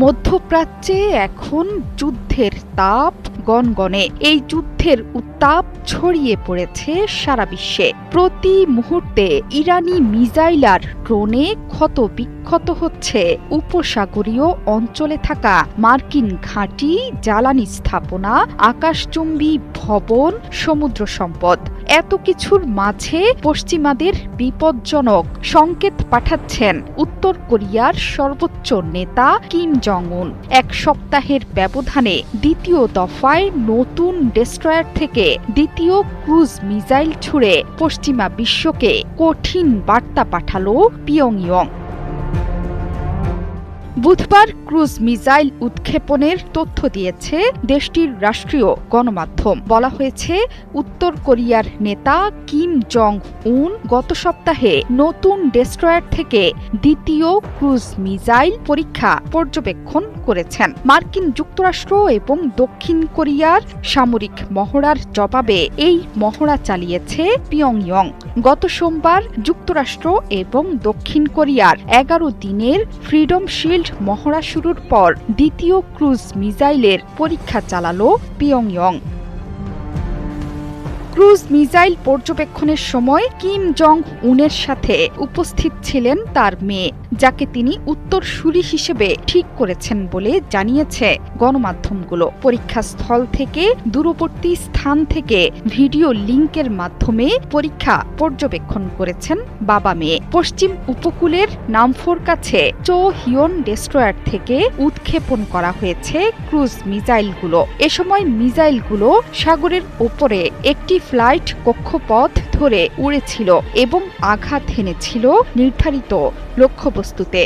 মধ্যপ্রাচ্যে এখন যুদ্ধের তাপ গনগনে। এই যুদ্ধের উত্তাপ ছড়িয়ে পড়েছে সারা বিশ্বে। প্রতি মুহূর্তে ইরানি মিসাইল আর ড্রোনে ক্ষত বিক্ষত হচ্ছে উপসাগরীয় অঞ্চলে থাকা মার্কিন ঘাঁটি, জ্বালানি স্থাপনা, আকাশচুম্বী ভবন, সমুদ্র সম্পদ। এত কিছুর মাঝে পশ্চিমাদের বিপজ্জনক সংকেত পাঠাচ্ছেন উত্তর কোরিয়ার সর্বোচ্চ নেতা কিম জং উন। এক সপ্তাহের ব্যবধানে দ্বিতীয় দফায় নতুন ডেস্ট্রয়ার থেকে দ্বিতীয় ক্রুজ মিসাইল ছুড়ে পশ্চিমা বিশ্বকে কঠিন বার্তা পাঠালো পিয়ংইয়ং। বুধবার ক্রুজ মিসাইল উৎক্ষেপণের তথ্য দিয়েছে দেশটির রাষ্ট্রীয় গণমাধ্যম। বলা হয়েছে, উত্তর কোরিয়ার নেতা কিম জং উন গত সপ্তাহে নতুন ডেস্ট্রয়ার থেকে দ্বিতীয় ক্রুজ মিসাইল পরীক্ষা পর্যবেক্ষণ করেছেন। মার্কিন যুক্তরাষ্ট্র এবং দক্ষিণ কোরিয়ার সামরিক মহড়ার জবাবে এই মহড়া চালিয়েছে পিয়ংইয়ং। গত সোমবার যুক্তরাষ্ট্র এবং দক্ষিণ কোরিয়ার 11 দিনের ফ্রিডম শিল্ড মহড়া শুরুর পর দ্বিতীয় ক্রুজ মিসাইলের পরীক্ষা চালালো পিয়ংইয়ং। ক্রুজ মিসাইল পর্যবেক্ষণের সময় কিম জং উনের সাথে উপস্থিত ছিলেন তার মেয়ে, যাকে তিনি উত্তরসূরি হিসেবে ঠিক করেছেন বলে জানিয়েছে গণমাধ্যমগুলো। পরীক্ষাস্থল থেকে দূরবর্তী স্থান থেকে ভিডিও লিংকের মাধ্যমে পরীক্ষা পর্যবেক্ষণ করেছেন বাবা মেয়ে। পশ্চিম উপকূলের নামফোর কাছে চো হিয়ন ডেস্ট্রয়ার থেকে উৎক্ষেপণ করা হয়েছে ক্রুজ মিসাইলগুলো। এ সময় মিসাইলগুলো সাগরের ওপরে একটি ফ্লাইট কক্ষপথ ধরে উড়েছিল এবং আঘাত হেনেছিল নির্ধারিত লক্ষ্যবস্তুতে।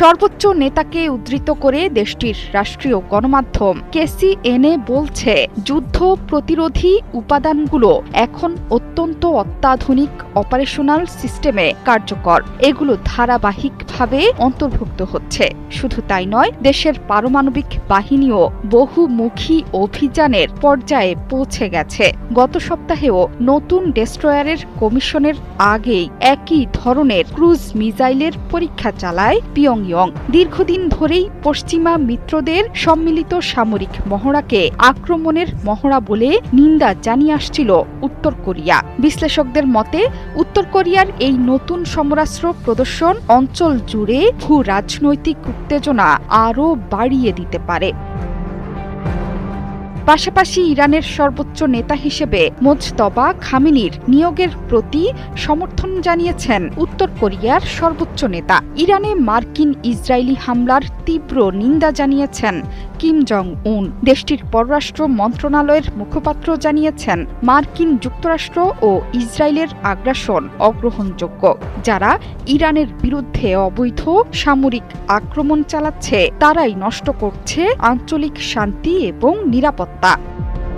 সর্বোচ্চ নেতাকে উদ্ধৃত করে দেশটির রাষ্ট্রীয় গণমাধ্যম কেসিএনএ বলছে, যুদ্ধ প্রতিরোধী উপাদানগুলো এখন অত্যন্ত অত্যাধুনিক অপারেশনাল সিস্টেমে কার্যকর। এগুলো ধারাবাহিকভাবে অন্তর্ভুক্ত হচ্ছে। শুধু তাই নয়, দেশের পারমাণবিক বাহিনীও বহুমুখী অভিযানের পর্যায়ে পৌঁছে গেছে। গত সপ্তাহেও নতুন ডেস্ট্রয়ারের কমিশনের আগেই একই ধরনের ক্রুজ মিসাইলের পরীক্ষা চালায় পিয়ংইয়ং। দীর্ঘদিন ধরেই পশ্চিমা মিত্রদের সম্মিলিত সামরিক মহড়াকে আক্রমণের মহড়া বলে নিন্দা জানিয়ে আসছিল উত্তর কোরিয়া। বিশ্লেষকদের মতে, উত্তর কোরিয়ার এই নতুন সমরাস্ত্র প্রদর্শন অঞ্চল জুড়ে ভূ রাজনৈতিক উত্তেজনা আরও বাড়িয়ে দিতে পারে। পাশাপাশি ইরানের সর্বোচ্চ নেতা হিসেবে মোজতবা খামেনির নিয়োগের প্রতি সমর্থন জানিয়েছেন উত্তর কোরিয়ার সর্বোচ্চ নেতা। ইরানে মার্কিন ইসরায়েলি হামলার তীব্র নিন্দা জানিয়েছেন কিম জং উন। দেশটির পররাষ্ট্র মন্ত্রণালয়ের মুখপাত্র জানিয়েছেন, মার্কিন যুক্তরাষ্ট্র ও ইসরায়েলের আগ্রাসন অগ্রহণযোগ্য। যারা ইরানের বিরুদ্ধে অবৈধ সামরিক আক্রমণ চালাচ্ছে, তারাই নষ্ট করছে আঞ্চলিক শান্তি এবং নিরাপত্তা।